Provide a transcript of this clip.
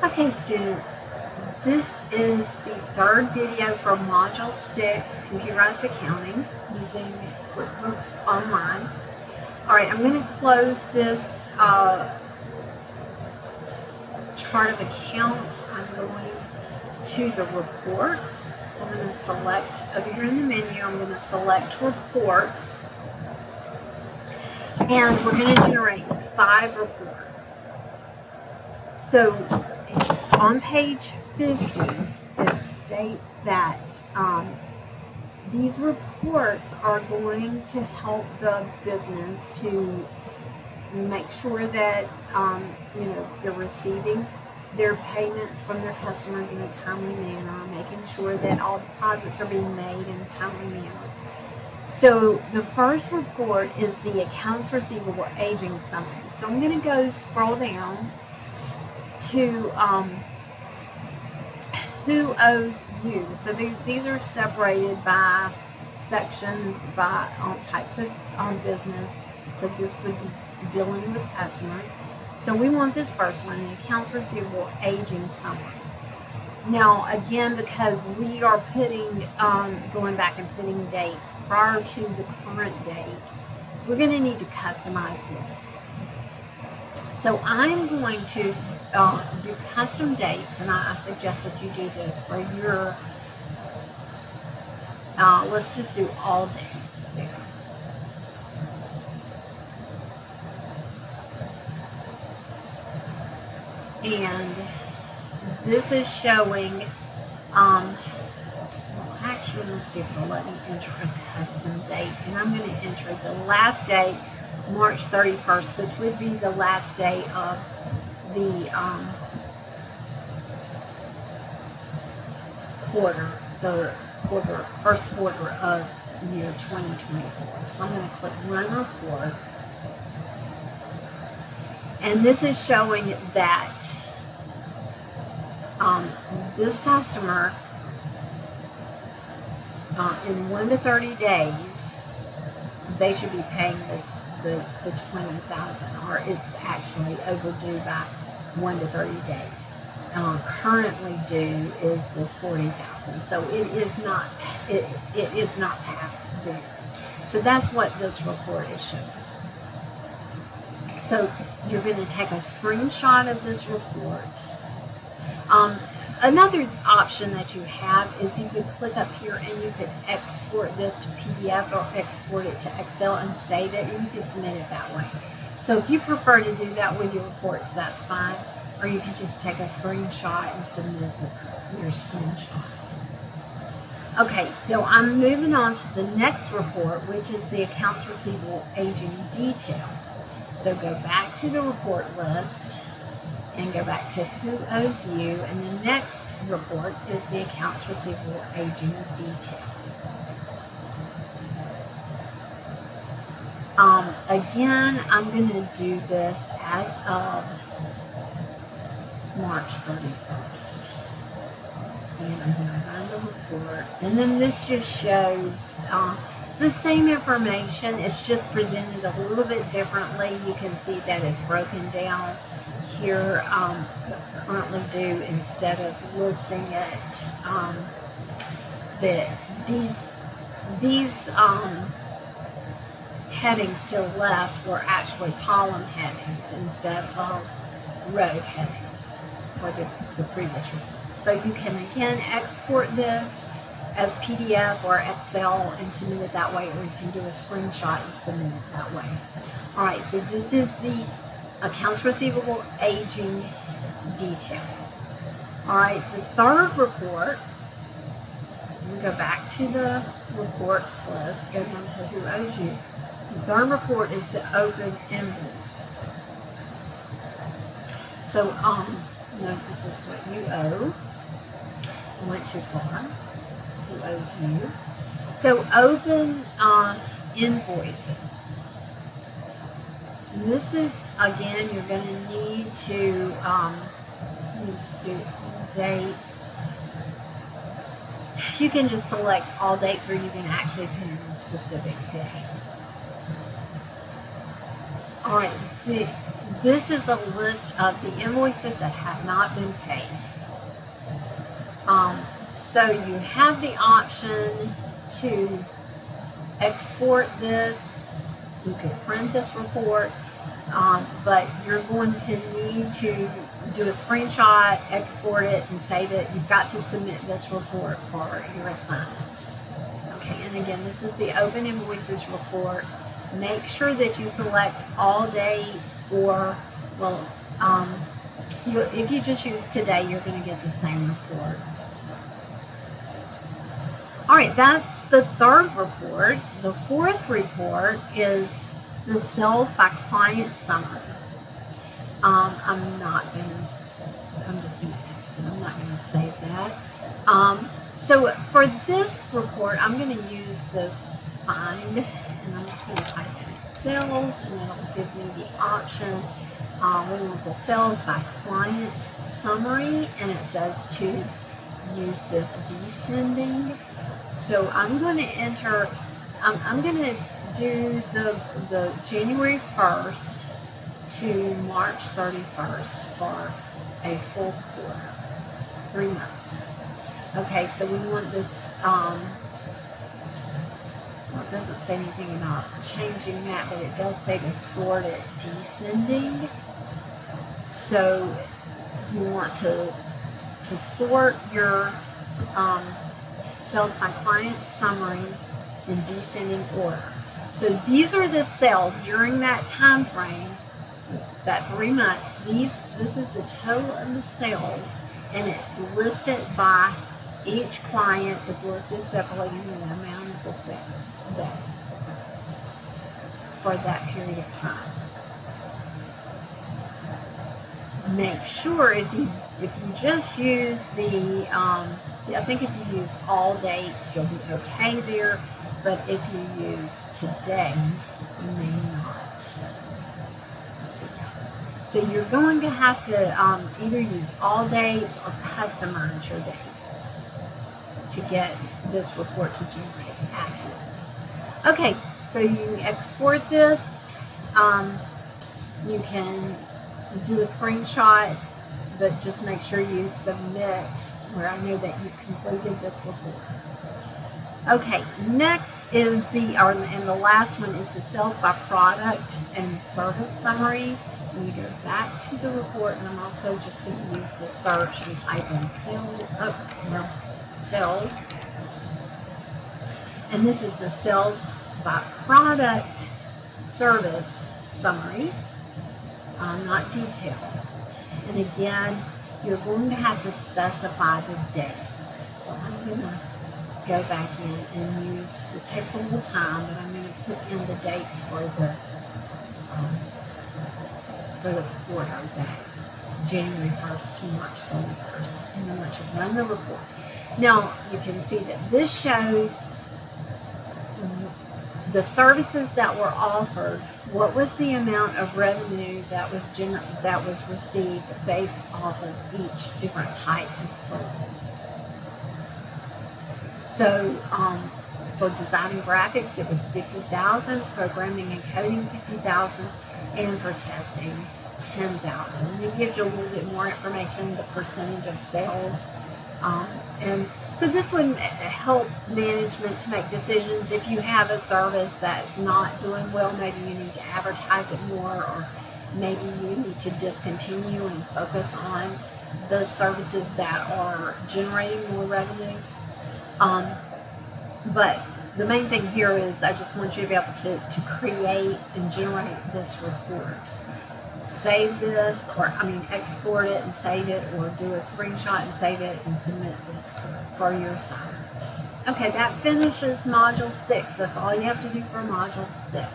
Okay, students, this is the third video for Module 6, Computerized Accounting, using QuickBooks Online. Alright, I'm going to close this chart of accounts. I'm going to the reports. So I'm going to select, over here in the menu, I'm going to select reports. And we're going to generate 5 reports. So on page 50, it states that these reports are going to help the business to make sure that they're receiving their payments from their customers in a timely manner, making sure that all deposits are being made in a timely manner. So the first report is the accounts receivable aging summary. So I'm going to go scroll down to who owes you. So these are separated by sections, by types of business. So this would be dealing with customers. So we want this first one, the accounts receivable aging summary. Now again, because we are putting, going back and putting dates prior to the current date, we're going to need to customize this. So I'm going to do custom dates, and I suggest that you do this for your, let's just do all dates there. And this is showing, actually, let's see if they'll let me enter a custom date. And I'm going to enter the last date, March 31st, which would be the last day of the first quarter of year 2024. So I'm going to click Run Report. And this is showing that this customer, in 1 to 30 days, they should be paying the $20,000, or it's actually overdue by 1 to 30 days. Currently due is this $40,000, so it is not past due. So that's what this report is showing. So you're going to take a screenshot of this report. Another option that you have is you could click up here and you could export this to PDF or export it to Excel and save it, and you can submit it that way. So if you prefer to do that with your reports, that's fine. Or you can just take a screenshot and submit your screenshot. Okay, so I'm moving on to the next report, which is the accounts receivable aging detail. So go back to the report list and go back to who owes you, and the next report is the accounts receivable aging detail. Again, I'm going to do this as of March 31st. And I'm going to run the report. And then this just shows it's the same information, it's just presented a little bit differently. You can see that it's broken down here, currently due, instead of listing it. These headings to the left were actually column headings instead of row headings for the previous report. So you can again export this as PDF or Excel and submit it that way, or you can do a screenshot and submit it that way. Alright, so this is the accounts receivable aging detail. Alright, the third report, we go back to the reports list, go down to who owes you. The third report is the open invoices. So, note this is what you owe. I went too far. Who owes you. So open invoices. This is, again, you're going to need to just do dates. You can just select all dates, or you can actually put in a specific day. Alright, this is a list of the invoices that have not been paid. So you have the option to export this. You could print this report, but you're going to need to do a screenshot, export it, and save it. You've got to submit this report for your assignment. Okay, and again, this is the Open Invoices report. Make sure that you select all dates, or, well, if you just use today, you're going to get the same report. All right, that's the third report. The fourth report is the sales by client summary. I'm just going to exit. I'm not going to save that. So for this report, I'm going to use this find, and I'm just going to type in sales, and it'll give me the option. We want the sales by client summary, and it says to use this descending. So I'm going to enter, I'm going to do the January 1st to March 31st for a full quarter, 3 months. Okay, so we want this, well, it doesn't say anything about changing that, but it does say to sort it descending. So you want to sort your sales by client summary in descending order. So these are the sales during that time frame, that 3 months. This is the total of the sales, and it listed by each client is listed separately in the amount of the sales for that period of time. Make sure if you just use I think if you use all dates, you'll be okay there. But if you use today, you may not. So you're going to have to either use all dates or customize your dates to get this report to generate accurate. Okay, so you export this. You can do a screenshot, but just make sure you submit where I know that you've completed this report. Okay, next is and the last one is the sales by product and service summary. We go back to the report, and I'm also just going to use the search and type in sales. And this is the sales by product service summary, not detailed. And again, you're going to have to specify the dates. So I'm going to go back in and use, it takes a little time, but I'm going to put in the dates for the quarter, that January 1st to March 31st. And I'm going to run the report. Now, you can see that this shows the services that were offered, what was the amount of revenue that was received based off of each different type of service. So for designing graphics, it was $50,000, programming and coding $50,000, and for testing $10,000. It gives you a little bit more information, the percentage of sales, and so this would help management to make decisions. If you have a service that's not doing well, maybe you need to advertise it more, or maybe you need to discontinue and focus on the services that are generating more revenue. But the main thing here is I just want you to be able to create and generate this report. Save this, export it and save it, or do a screenshot and save it and submit this for your assignment. Okay, that finishes Module 6. That's all you have to do for Module 6.